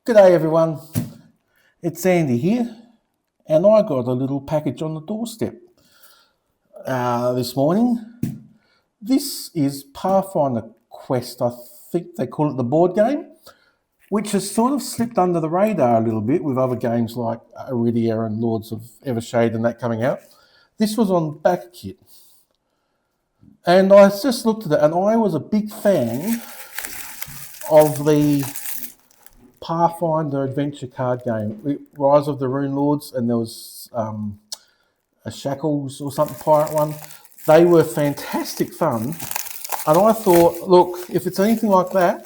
G'day everyone, it's Andy here, and I got a little package on the doorstep this morning. This is Pathfinder Quest, I think they call it the board game, which has sort of slipped under the radar a little bit with other games like Iridia and Lords of Evershade and that coming out. This was on back kit, and I just looked at it, and I was a big fan of the Pathfinder adventure card game, Rise of the Rune Lords, and there was a Shackles or something pirate one. They were fantastic fun, and I thought, look, if it's anything like that,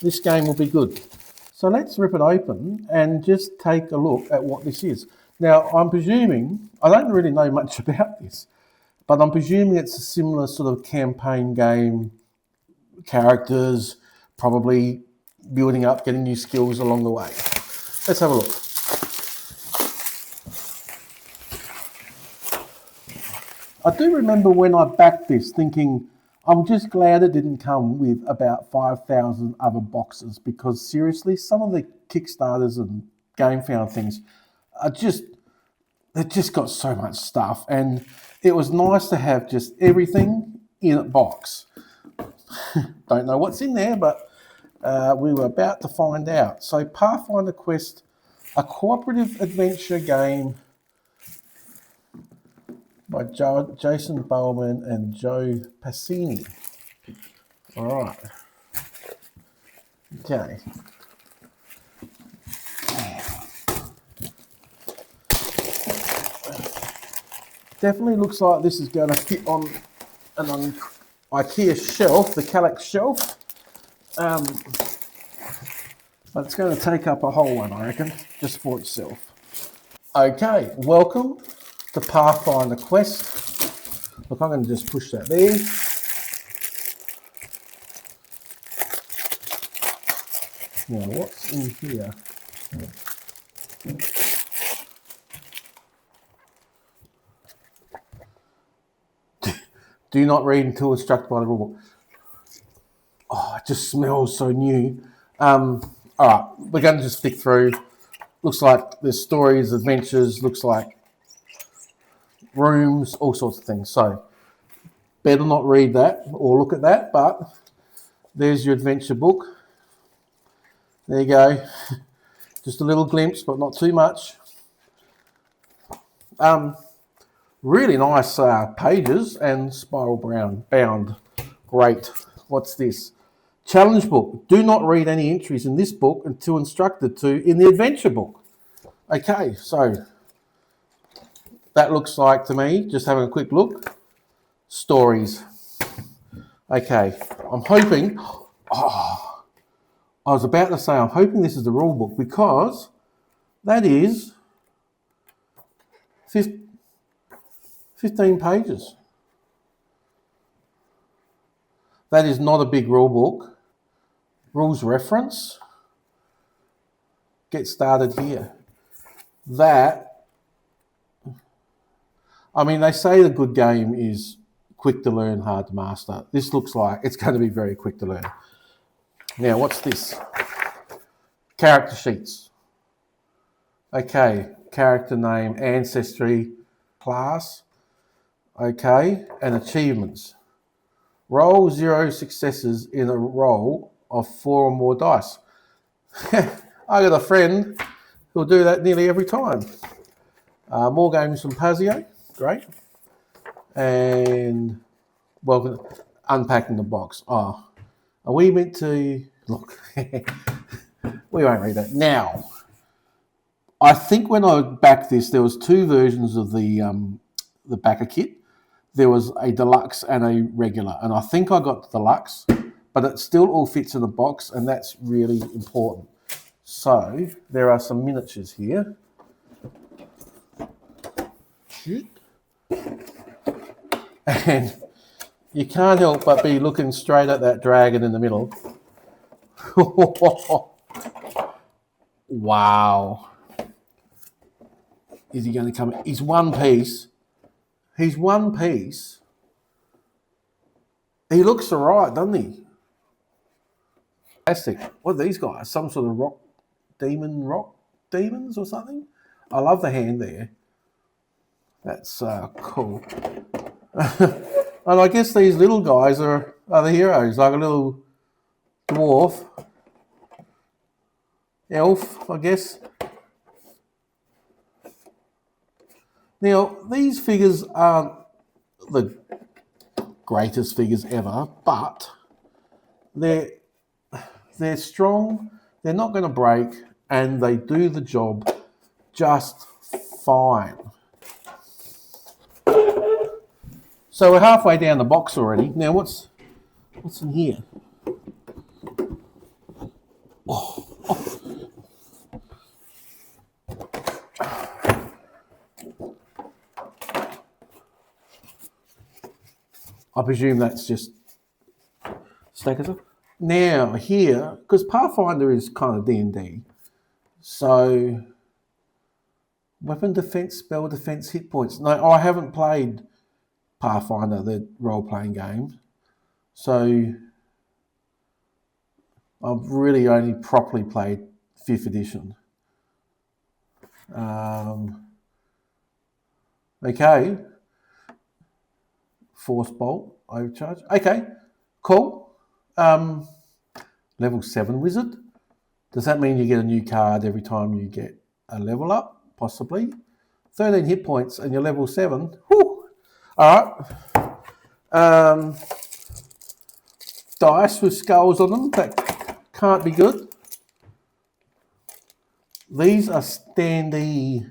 this game will be good. So let's rip it open and just take a look at what this is. Now, I'm presuming, I don't really know much about this, but I'm presuming it's a similar sort of campaign game, characters, probably building up, getting new skills along the way. Let's have a look. I do remember when I backed this thinking, I'm just glad it didn't come with about 5,000 other boxes, because seriously, some of the Kickstarters and GameFound things are they've just got so much stuff, and it was nice to have just everything in a box. Don't know what's in there, but we were about to find out. So Pathfinder Quest, a cooperative adventure game by Jason Bowman and Joe Passini. All right. Okay. Definitely looks like this is going to fit on an IKEA shelf, the Kallax shelf. But it's going to take up a whole one, I reckon, just for itself. Okay, welcome to Pathfinder Quest. Look, I'm going to just push that there. Now, what's in here? Do not read until instructed by the rulebook. Oh, it just smells so new. All right, we're going to just flick through. Looks like there's stories, adventures, looks like rooms, all sorts of things. So better not read that or look at that, but there's your adventure book. There you go. Just a little glimpse, but not too much. Really nice pages and spiral bound. Great. What's this? Challenge book. Do not read any entries in this book until instructed to in the adventure book. Okay, so that looks like to me, just having a quick look, stories. Okay, I'm hoping, I was about to say, I'm hoping this is the rule book, because that is 15 pages. That is not a big rule book. Rules reference. Get started here. That, I mean, they say the good game is quick to learn, hard to master. This looks like it's going to be very quick to learn. Now, what's this? Character sheets. Okay, character name, ancestry, class. Okay, and achievements. Roll 0 successes in a roll of 4 or more dice. I got a friend who'll do that nearly every time. More games from Pazio, great. And welcome, unpacking the box. Oh, are we meant to look? We won't read that now. I think when I backed this, there was 2 versions of the backer kit. There was a deluxe and a regular, and I think I got the deluxe, but it still all fits in the box, and that's really important. So there are some miniatures here. And you can't help but be looking straight at that dragon in the middle. Wow. Is he going to come? He's one piece. He's one piece. He looks all right, doesn't he? Fantastic. What are these guys? Some sort of rock demon rock demons or something. I love the hand there. That's cool. And I guess these little guys are the heroes, like a little dwarf, elf, I guess. Now, these figures aren't the greatest figures ever, but they're strong, they're not going to break, and they do the job just fine. So we're halfway down the box already. Now, what's in here? I presume that's just stackers up. Now here, because Pathfinder is kind of D&D, so weapon defense, spell defense, hit points. No, I haven't played Pathfinder, the role-playing game, so I've really only properly played 5th edition. Okay. Force bolt, overcharge. Okay, cool. Level 7 wizard. Does that mean you get a new card every time you get a level up? Possibly. 13 hit points and you're level 7. Whew. All right. Dice with skulls on them. That can't be good. These are standee.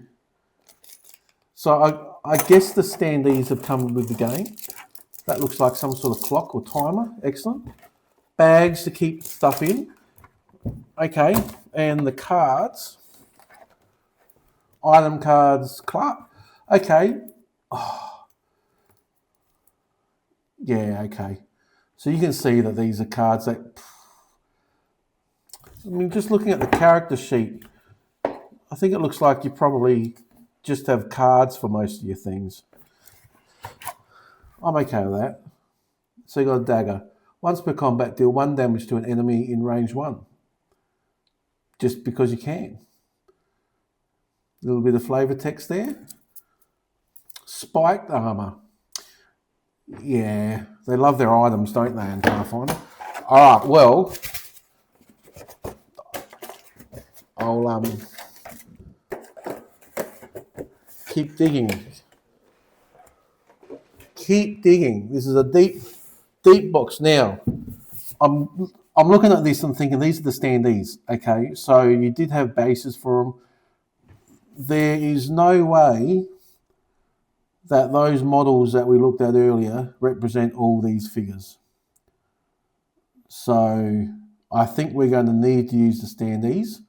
So I guess the standees have come with the game. That looks like some sort of clock or timer. Excellent. Bags to keep stuff in. Okay. And the cards. Item cards. Clark. Okay. Oh. Yeah, okay. So you can see that these are cards that... I mean, just looking at the character sheet, I think it looks like you probably just have cards for most of your things. I'm okay with that. So you got a dagger. Once per combat, deal 1 damage to an enemy in range 1. Just because you can. A little bit of flavour text there. Spiked armour. Yeah, they love their items, don't they, in Pathfinder? All right, well, I'll keep digging. Keep digging. This is a deep box. Now, I'm looking at this and thinking these are the standees. Okay, so you did have bases for them. There is no way that those models that we looked at earlier represent all these figures. So I think we're going to need to use the standees.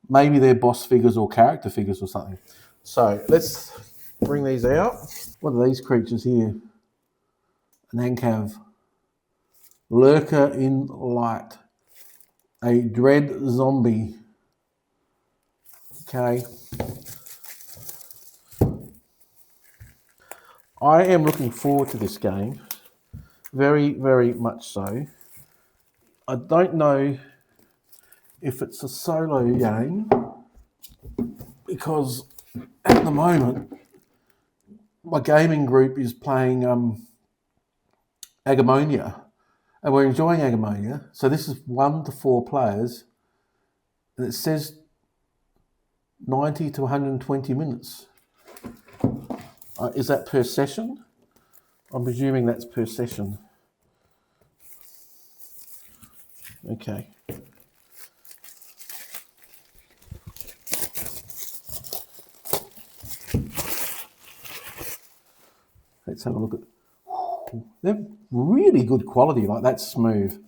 Maybe they're boss figures or character figures or something. So let's bring these out. What are these creatures here? An Ankav. Lurker in light. A dread zombie. Okay. I am looking forward to this game. Very, very much so. I don't know if it's a solo game because at the moment my gaming group is playing Agamonia and we're enjoying Agamonia. So this is 1 to 4 players and it says 90 to 120 minutes. Is that per session? I'm presuming that's per session. Okay. Let's have a look at... They're really good quality, like that's smooth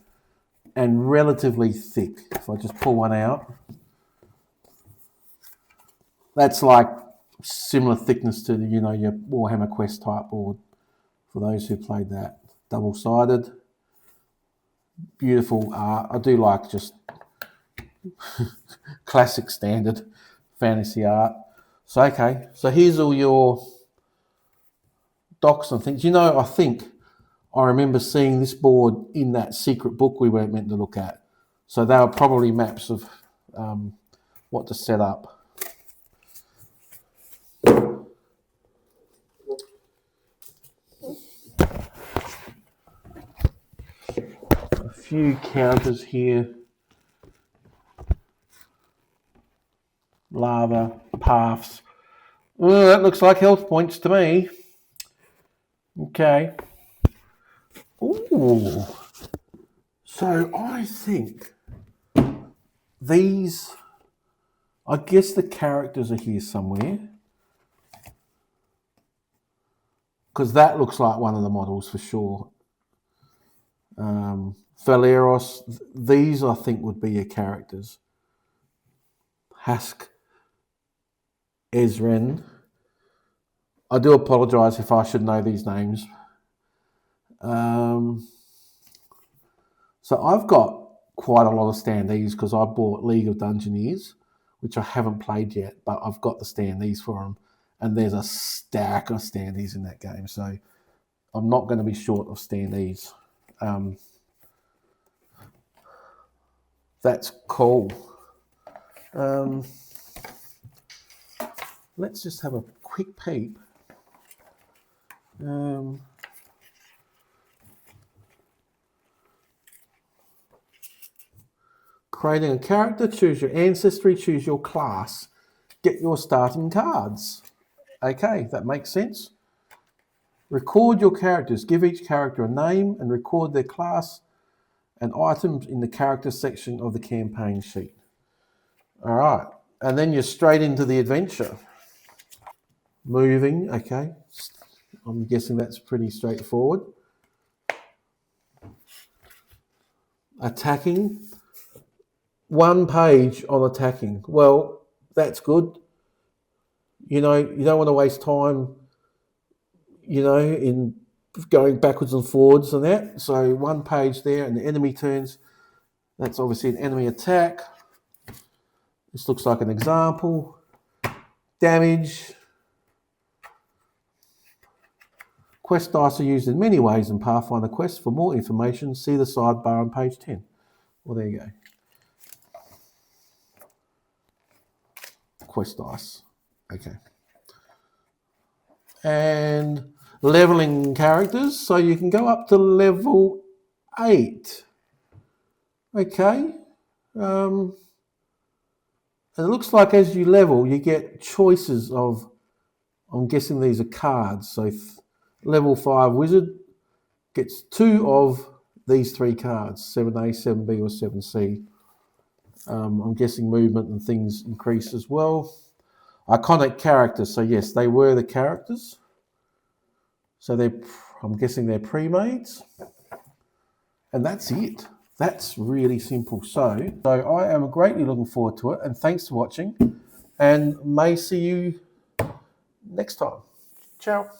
and relatively thick. If I just pull one out, that's like similar thickness to the, your Warhammer Quest type board. For those who played that, double-sided, beautiful art. I do like just classic standard fantasy art. So okay, so here's all your docs and things. I think I remember seeing this board in that secret book we weren't meant to look at. So they were probably maps of what to set up. A few counters here. Lava, paths. Oh, that looks like health points to me. Okay. Ooh. So I think these, I guess the characters are here somewhere. Because that looks like one of the models for sure. Valeros, these I think would be your characters. Hask, Ezren. I do apologise if I should know these names. So I've got quite a lot of standees because I bought League of Dungeoneers, which I haven't played yet, but I've got the standees for them. And there's a stack of standees in that game, so I'm not going to be short of standees. That's cool. Let's just have a quick peep. Creating a character, choose your ancestry, choose your class, get your starting cards. Okay, that makes sense. Record your characters, give each character a name and record their class and items in the character section of the campaign sheet. All right, and then you're straight into the adventure. Moving, okay. I'm guessing that's pretty straightforward. Attacking. One page on attacking. Well, that's good. You know, you don't want to waste time, you know, in going backwards and forwards and that. So one page there and the enemy turns. That's obviously an enemy attack. This looks like an example. Damage. Quest dice are used in many ways in Pathfinder quests. For more information, see the sidebar on page 10. Well, there you go. Quest dice. Okay. And leveling characters. So you can go up to level 8. Okay. And it looks like as you level, you get choices of, I'm guessing these are cards. So level 5 wizard gets 2 of these 3 cards, 7A, 7B or 7C. I'm guessing movement and things increase as well. Iconic characters. So yes, they were the characters. So I'm guessing they're pre-mades. And that's it. That's really simple. So I am greatly looking forward to it. And thanks for watching. And may see you next time. Ciao.